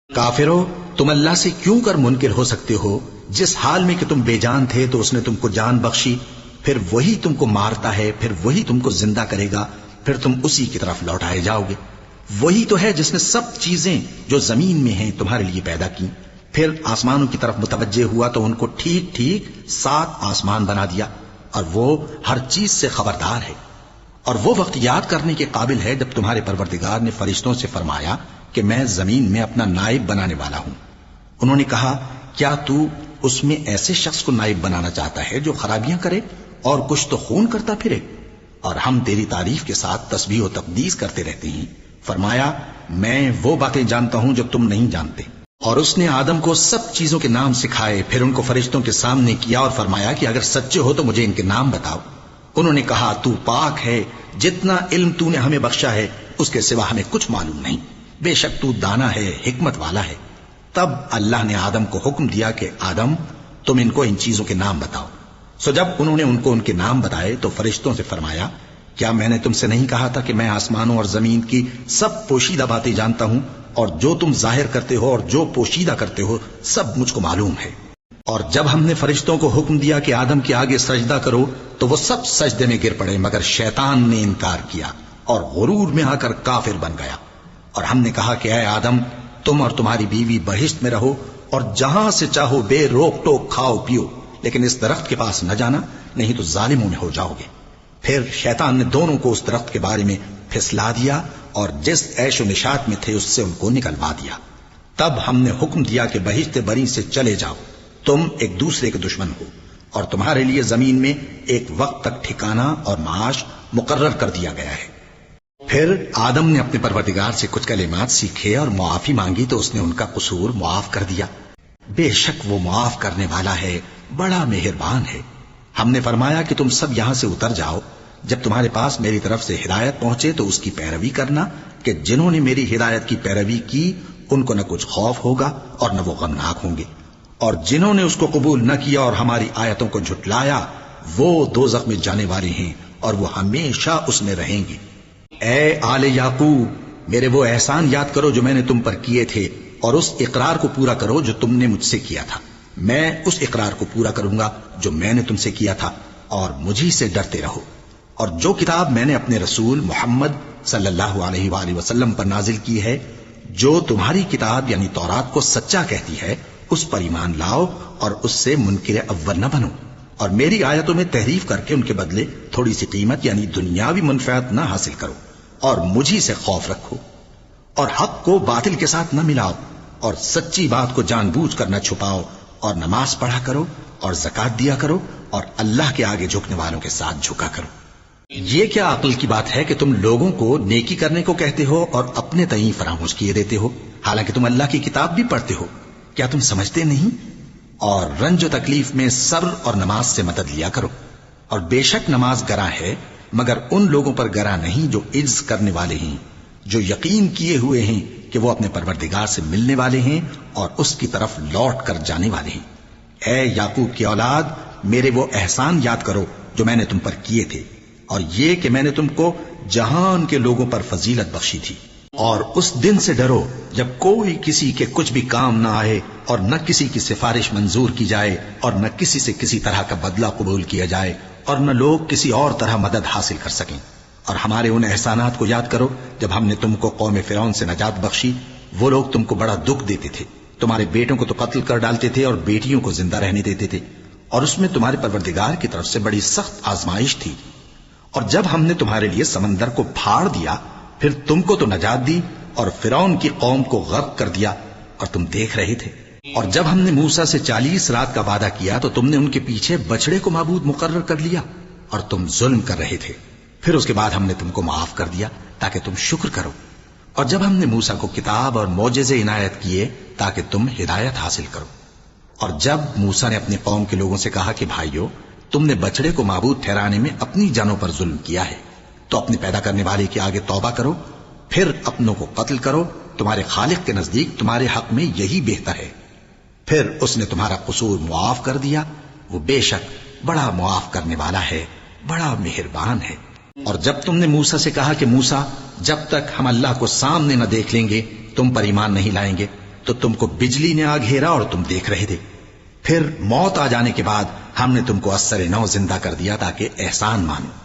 کافرو، تم اللہ سے کیوں کر منکر ہو سکتے ہو؟ جس حال میں کہ تم بے جان تھے تو اس نے تم کو جان بخشی، پھر وہی تم کو مارتا ہے، پھر وہی تم کو زندہ کرے گا، پھر تم اسی کی طرف لوٹائے جاؤ گے۔ وہی تو ہے جس نے سب چیزیں جو زمین میں ہیں تمہارے لیے پیدا کی، پھر آسمانوں کی طرف متوجہ ہوا تو ان کو ٹھیک ٹھیک 7 آسمان بنا دیا، اور وہ ہر چیز سے خبردار ہے۔ اور وہ وقت یاد کرنے کے قابل ہے جب تمہارے پروردگار نے فرشتوں سے فرمایا کہ میں زمین میں اپنا نائب بنانے والا ہوں۔ انہوں نے کہا، کیا تو اس میں ایسے شخص کو نائب بنانا چاہتا ہے جو خرابیاں کرے اور کچھ تو خون کرتا پھرے؟ اور ہم تیری تعریف کے ساتھ تسبیح و تقدیس کرتے رہتے ہیں۔ فرمایا، میں وہ باتیں جانتا ہوں جو تم نہیں جانتے۔ اور اس نے آدم کو سب چیزوں کے نام سکھائے، پھر ان کو فرشتوں کے سامنے کیا اور فرمایا کہ اگر سچے ہو تو مجھے ان کے نام بتاؤ۔ انہوں نے کہا، تو پاک ہے، جتنا علم تو نے ہمیں بخشا ہے اس کے سوا ہمیں کچھ معلوم نہیں، بے شک تو دانا ہے، حکمت والا ہے۔ تب اللہ نے آدم کو حکم دیا کہ آدم، تم ان کو ان چیزوں کے نام بتاؤ۔ سو جب انہوں نے ان کو ان کے نام بتائے تو فرشتوں سے فرمایا، کیا میں نے تم سے نہیں کہا تھا کہ میں آسمانوں اور زمین کی سب پوشیدہ باتیں جانتا ہوں، اور جو تم ظاہر کرتے ہو اور جو پوشیدہ کرتے ہو سب مجھ کو معلوم ہے۔ اور جب ہم نے فرشتوں کو حکم دیا کہ آدم کے آگے سجدہ کرو تو وہ سب سجدے میں گر پڑے، مگر شیطان نے انکار کیا اور غرور میں آ کر کافر بن گیا۔ اور ہم نے کہا کہ اے آدم، تم اور تمہاری بیوی بہشت میں رہو اور جہاں سے چاہو بے روک ٹوک کھاؤ پیو، لیکن اس درخت کے پاس نہ جانا، نہیں تو ظالموں میں ہو جاؤ گے۔ پھر شیطان نے دونوں کو اس درخت کے بارے میں پھسلا دیا اور جس عیش و نشاط میں تھے اس سے ان کو نکلوا دیا۔ تب ہم نے حکم دیا کہ بہشت بری سے چلے جاؤ، تم ایک دوسرے کے دشمن ہو، اور تمہارے لیے زمین میں ایک وقت تک ٹھکانہ اور معاش مقرر کر دیا گیا ہے۔ پھر آدم نے اپنے پروردگار سے کچھ کلمات سیکھے اور معافی مانگی تو اس نے ان کا قصور معاف کر دیا۔ بے شک وہ معاف کرنے والا ہے، بڑا مہربان ہے۔ ہم نے فرمایا کہ تم سب یہاں سے اتر جاؤ، جب تمہارے پاس میری طرف سے ہدایت پہنچے تو اس کی پیروی کرنا، کہ جنہوں نے میری ہدایت کی پیروی کی ان کو نہ کچھ خوف ہوگا اور نہ وہ غمناک ہوں گے، اور جنہوں نے اس کو قبول نہ کیا اور ہماری آیتوں کو جھٹلایا وہ دوزخ میں جانے والے ہیں اور وہ ہمیشہ اس میں رہیں گے۔ اے آل یعقوب، میرے وہ احسان یاد کرو جو میں نے تم پر کیے تھے، اور اس اقرار کو پورا کرو جو تم نے مجھ سے کیا تھا۔ میں اس اقرار کو پورا کروں گا جو میں نے تم سے کیا تھا، اور مجھی سے ڈرتے رہو۔ اور جو کتاب میں نے اپنے رسول محمد صلی اللہ علیہ وآلہ وسلم پر نازل کی ہے، جو تمہاری کتاب یعنی تورات کو سچا کہتی ہے، اس پر ایمان لاؤ اور اس سے منکر اول نہ بنو، اور میری آیتوں میں تحریف کر کے ان کے بدلے تھوڑی سی قیمت یعنی دنیاوی منفعت نہ حاصل کرو، اور مجھی سے خوف رکھو، اور حق کو باطل کے ساتھ نہ ملاؤ، اور سچی بات کو جان بوجھ کر نہ چھپاؤ، اور نماز پڑھا کرو اور زکات دیا کرو، اور اللہ کے آگے جھکنے والوں کے ساتھ جھکا کرو۔ یہ کیا عقل کی بات ہے کہ تم لوگوں کو نیکی کرنے کو کہتے ہو اور اپنے تئیں فراموش کیے دیتے ہو، حالانکہ تم اللہ کی کتاب بھی پڑھتے ہو؟ کیا تم سمجھتے نہیں؟ اور رنج و تکلیف میں صبر اور نماز سے مدد لیا کرو، اور بے شک نماز گراں ہے، مگر ان لوگوں پر گراں نہیں جو عجز کرنے والے ہیں، جو یقین کیے ہوئے ہیں کہ وہ اپنے پروردگار سے ملنے والے ہیں اور اس کی طرف لوٹ کر جانے والے ہیں۔ اے یعقوب کی اولاد، میرے وہ احسان یاد کرو جو میں نے تم پر کیے تھے، اور یہ کہ میں نے تم کو جہان کے لوگوں پر فضیلت بخشی تھی۔ اور اس دن سے ڈرو جب کوئی کسی کے کچھ بھی کام نہ آئے، اور نہ کسی کی سفارش منظور کی جائے، اور نہ کسی سے کسی طرح کا بدلہ قبول کیا جائے، اور نہ لوگ کسی اور طرح مدد حاصل کر سکیں۔ اور ہمارے ان احسانات کو یاد کرو جب ہم نے تم کو قوم فرعون سے نجات بخشی۔ وہ لوگ تم کو بڑا دکھ دیتے تھے، تمہارے بیٹوں کو تو قتل کر ڈالتے تھے اور بیٹیوں کو زندہ رہنے دیتے تھے، اور اس میں تمہارے پروردگار کی طرف سے بڑی سخت آزمائش تھی۔ اور جب ہم نے تمہارے لیے سمندر کو پھاڑ دیا، پھر تم کو تو نجات دی اور فرعون کی قوم کو غرق کر دیا، اور تم دیکھ رہے تھے۔ اور جب ہم نے موسیٰ سے 40 رات کا وعدہ کیا تو تم نے ان کے پیچھے بچڑے کو معبود مقرر کر لیا، اور تم ظلم کر رہے تھے۔ پھر اس کے بعد ہم نے تم کو معاف کر دیا تاکہ تم شکر کرو۔ اور جب ہم نے موسیٰ کو کتاب اور معجزے عنایت کیے تاکہ تم ہدایت حاصل کرو۔ اور جب موسیٰ نے اپنی قوم کے لوگوں سے کہا کہ بھائیو، تم نے بچڑے کو معبود ٹھہرانے میں اپنی جانوں پر ظلم کیا ہے، تو اپنے پیدا کرنے والے کے آگے توبہ کرو، پھر اپنوں کو قتل کرو، تمہارے خالق کے نزدیک تمہارے حق میں یہی بہتر ہے۔ پھر اس نے تمہارا قصور معاف کر دیا، وہ بے شک بڑا معاف کرنے والا ہے، بڑا مہربان ہے۔ اور جب تم نے موسیٰ سے کہا کہ موسیٰ، جب تک ہم اللہ کو سامنے نہ دیکھ لیں گے تم پر ایمان نہیں لائیں گے، تو تم کو بجلی نے آ گھیرا اور تم دیکھ رہے تھے. پھر موت آ جانے کے بعد ہم نے تم کو اثر نو زندہ کر دیا تاکہ احسان مانو.